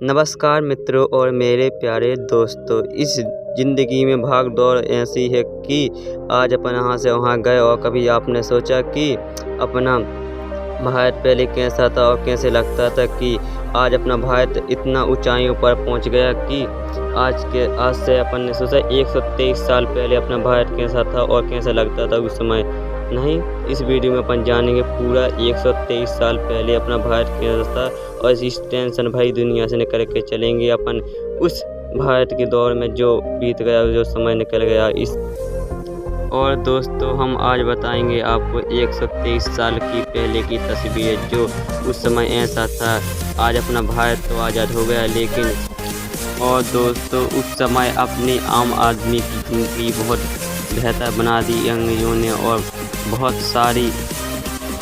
नमस्कार मित्रों और मेरे प्यारे दोस्तों। इस ज़िंदगी में भाग दौड़ ऐसी है कि आज अपन यहाँ से वहाँ गए और कभी आपने सोचा कि अपना भारत पहले कैसा था और कैसे लगता था कि आज अपना भारत इतना ऊंचाइयों पर पहुँच गया कि आज से अपन ने सोचा 123 साल पहले अपना भारत कैसा था और कैसा लगता था उस समय। नहीं, इस वीडियो में अपन जानेंगे पूरा 123 साल पहले अपना भारत कैसा था और इस टेंशन भरी दुनिया से निकल के चलेंगे अपन उस भारत के दौर में जो बीत गया, जो समय निकल गया इस। और दोस्तों, हम आज बताएंगे आपको 123 साल की पहले की तस्वीरें जो उस समय ऐसा था। आज अपना भारत तो आज़ाद हो गया, लेकिन और दोस्तों उस समय अपनी आम आदमी की ज़िंदगी बहुत बेहतर बना दी अंग्रेज़ों ने और बहुत सारी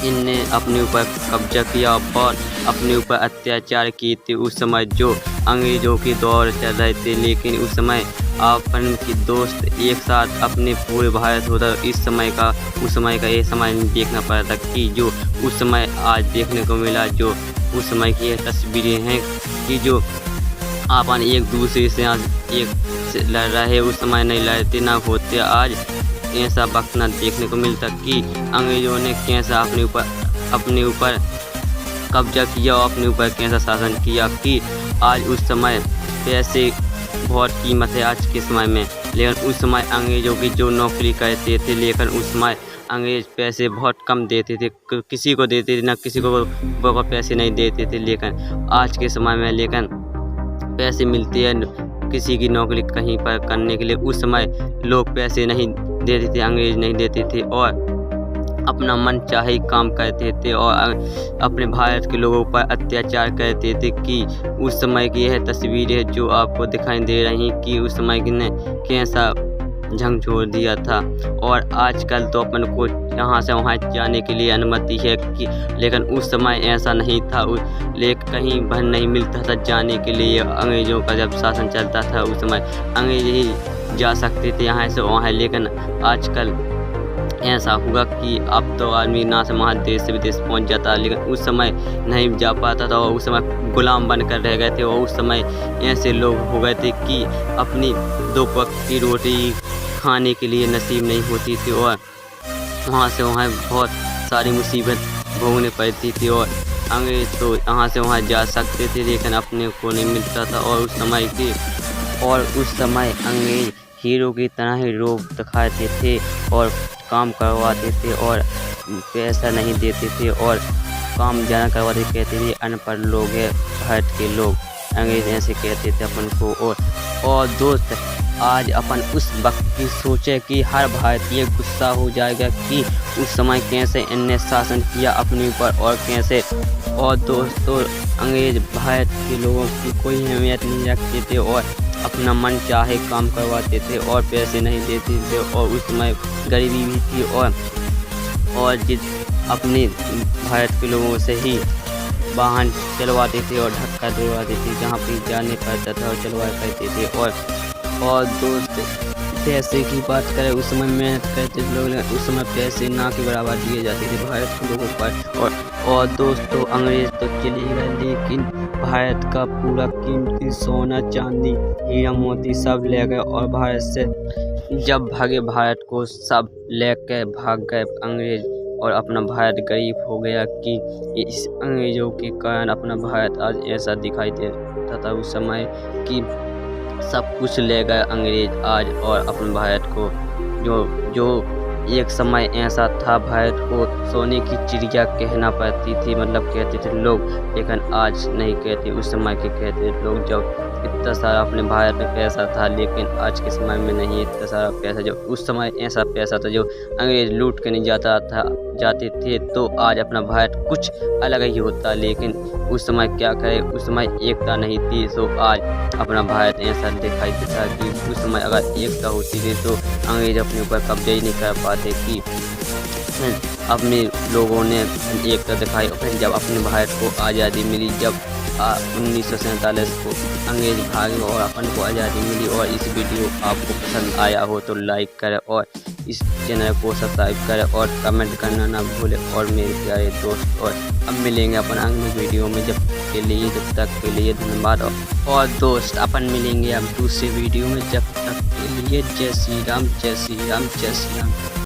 इनने अपने ऊपर कब्जा किया और अपने ऊपर अत्याचार किए थे उस समय जो अंग्रेज़ों के दौर चल रहे थे। लेकिन उस समय अपन के दोस्त एक साथ अपने पूरे भारत होता इस समय का उस समय का ये समय देखना पड़ा था कि जो उस समय आज देखने को मिला। जो उस समय की तस्वीरें हैं कि जो अपन एक दूसरे से आज एक से लड़ रहे, उस समय नहीं लड़ते ना होते। आज ऐसा वक्त ना देखने को मिलता कि अंग्रेज़ों ने कैसा अपने ऊपर कब्जा किया और अपने ऊपर कैसा शासन किया कि आज उस समय पैसे बहुत कीमत है आज के समय में। लेकिन उस समय अंग्रेज़ों की जो नौकरी करते थे, लेकिन उस समय अंग्रेज़ पैसे बहुत कम देते थे, किसी को देते थे ना किसी को पैसे नहीं देते थे। लेकिन आज के समय में पैसे मिलते हैं किसी की नौकरी कहीं पर करने के लिए। उस समय लोग पैसे नहीं देते थे, अंग्रेज़ नहीं देते थे और अपना मन चाहे काम करते थे और अपने भारत के लोगों पर अत्याचार करते थे कि उस समय की यह तस्वीरें जो आपको दिखाई दे रही कि उस समय ने कैसा झंग छोड़ दिया था। और आजकल तो अपन को यहाँ से वहाँ जाने के लिए अनुमति है कि, लेकिन उस समय ऐसा नहीं था। लेकिन कहीं भर नहीं मिलता था जाने के लिए। अंग्रेज़ों का जब शासन चलता था उस समय अंग्रेज़ ही जा सकते थे यहाँ से वहाँ। लेकिन आजकल ऐसा हुआ कि अब तो आदमी ना से वहाँ देश से विदेश पहुँच जाता, लेकिन उस समय नहीं जा पाता था और उस समय गुलाम बनकर रह गए थे। और उस समय ऐसे लोग हो गए थे कि अपनी 2 वक्त की रोटी खाने के लिए नसीब नहीं होती थी और वहाँ से वहाँ बहुत सारी मुसीबत भोगने पड़ती थी। और अंग्रेज़ तो यहाँ से वहाँ जा सकते थे, लेकिन अपने को नहीं मिलता था। और उस समय अंग्रेज़ हीरो की तरह ही रोब दिखाते थे और काम करवाते थे और पैसा नहीं देते थे और काम ज़्यादा करवाते, कहते थे अनपढ़ लोग हैं भारत के लोग, अंग्रेज़ ऐसे कहते थे अपन को। और दोस्त, आज अपन उस वक्त की सोचे कि हर भारतीय गुस्सा हो जाएगा कि उस समय कैसे इनने शासन किया अपने ऊपर और कैसे। और दोस्तों, अंग्रेज़ भारत के लोगों की कोई अहमियत नहीं रखते थे और अपना मन चाहे काम करवाते थे और पैसे नहीं देते थे। और उस समय गरीबी भी थी और अपने भारत के लोगों से ही वाहन चलवाते थे और धक्का दिलवाते थे जहाँ पे जाने पड़ता था और चलवा करते थे। और दोस्त, पैसे की बात करें, उस समय मेहनत करते थे लोग, लेकिन उस समय पैसे ना के बराबर दिए जाते थे भारत के लोगों पर। और दोस्तों, अंग्रेज़ तो चले गए, लेकिन भारत का पूरा कीमती सोना चांदी हीरा मोती सब ले गए। और भारत से जब भागे भारत को सब लेकर भाग गए अंग्रेज़ और अपना भारत गरीब हो गया कि इस अंग्रेज़ों के कारण अपना भारत आज ऐसा दिखाई देता था उस समय कि सब कुछ ले गए अंग्रेज़ आज और अपने भारत को। जो एक समय ऐसा था भारत को सोने की चिड़िया कहना पड़ती थी, मतलब कहते थे लोग, लेकिन आज नहीं कहते। उस समय के कहते लोग जब इतना सारा अपने भारत में पैसा था, लेकिन आज के समय में नहीं इतना सारा पैसा। जो उस समय ऐसा पैसा था जो अंग्रेज़ लूट के नहीं जाते थे, तो आज अपना भारत कुछ अलग ही होता। लेकिन उस समय क्या करें, उस समय एकता नहीं थी, तो आज अपना भारत ऐसा दिखाई देता कि उस समय अगर एकता होती थी तो अंग्रेज़ अपने ऊपर कब्जा ही नहीं कर पाते कि अपने लोगों ने एकता दिखाई। और फिर जब अपने भारत को आज़ादी मिली, जब 1947 को अंग्रेज़ भागे और अपन को आज़ादी मिली। और इस वीडियो आपको पसंद पसंद आया हो तो लाइक करें और इस चैनल को सब्सक्राइब करें और कमेंट करना ना भूलें। और मेरे प्यारे दोस्त, और अब मिलेंगे अपन अगली वीडियो में, जब तक के लिए धन्यवाद। और दोस्त अपन मिलेंगे अब दूसरे वीडियो में, जब तक के लिए जय श्री राम, जय श्री राम, जय श्री राम।